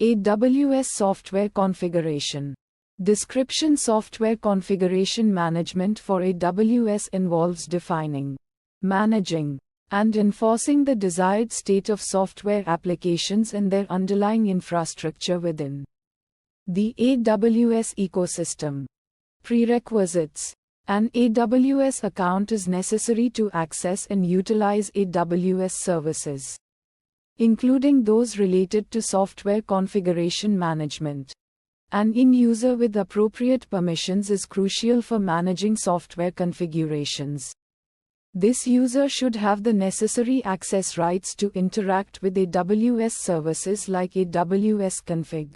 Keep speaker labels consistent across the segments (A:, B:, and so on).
A: AWS Software Configuration. Description: Software configuration management for AWS involves defining, managing, and enforcing the desired state of software applications and their underlying infrastructure within the AWS ecosystem. Prerequisites: an AWS account is necessary to access and utilize AWS services, including those related to software configuration management. An in-user with appropriate permissions is crucial for managing software configurations. This user should have the necessary access rights to interact with AWS services like AWS Config,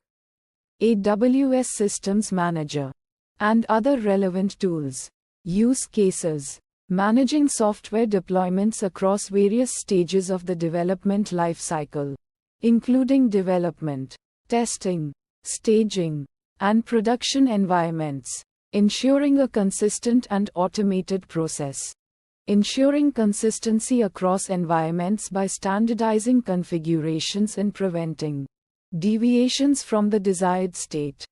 A: AWS Systems Manager, and other relevant tools. Use cases: managing software deployments across various stages of the development lifecycle, including development, testing, staging, and production environments, ensuring a consistent and automated process. Ensuring consistency across environments by standardizing configurations and preventing deviations from the desired state.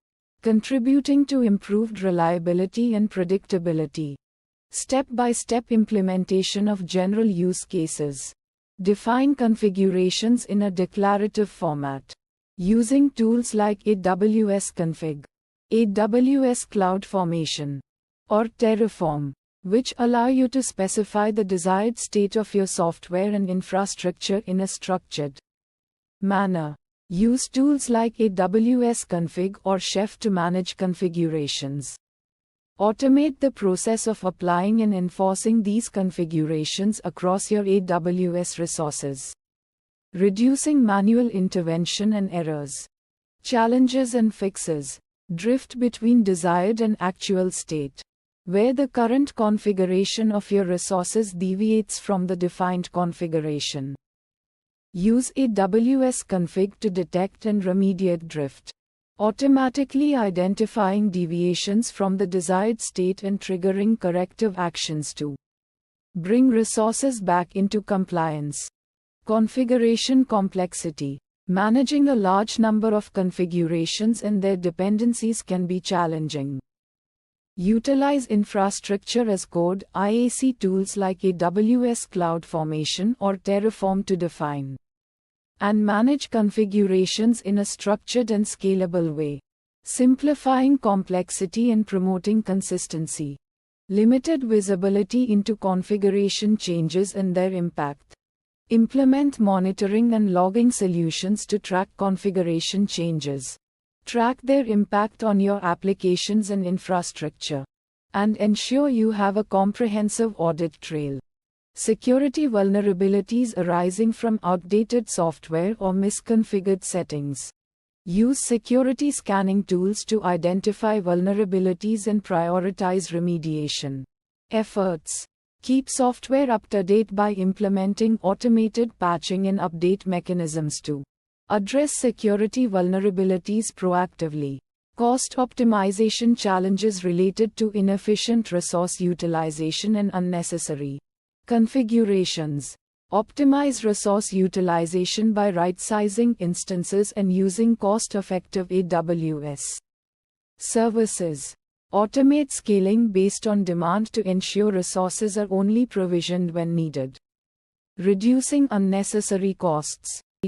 A: Contributing to improved reliability and predictability. Step-by-step implementation of general use cases. Define configurations in a declarative format, using tools like AWS Config, AWS CloudFormation, or Terraform, which allow you to specify the desired state of your software and infrastructure in a structured manner. Use tools like AWS Config or Chef to manage configurations. Automate the process of applying and enforcing these configurations across your AWS resources, reducing manual intervention and errors. Challenges and fixes: drift between desired and actual state, where the current configuration of your resources deviates from the defined configuration. Use AWS Config to detect and remediate drift, automatically identifying deviations from the desired state and triggering corrective actions to bring resources back into compliance. Configuration complexity: managing a large number of configurations and their dependencies can be challenging. Utilize infrastructure as code (IAC) tools like AWS CloudFormation or Terraform to define and manage configurations in a structured and scalable way, simplifying complexity and promoting consistency. Limited visibility into configuration changes and their impact. Implement monitoring and logging solutions to track configuration changes. Track their impact on your applications and infrastructure, and ensure you have a comprehensive audit trail. Security vulnerabilities arising from outdated software or misconfigured settings. Use security scanning tools to identify vulnerabilities and prioritize remediation efforts. Keep software up to date by implementing automated patching and update mechanisms to address security vulnerabilities proactively. Cost optimization challenges related to inefficient resource utilization and unnecessary configurations. Optimize resource utilization by right-sizing instances and using cost-effective AWS services. Automate scaling based on demand to ensure resources are only provisioned when needed, reducing unnecessary costs.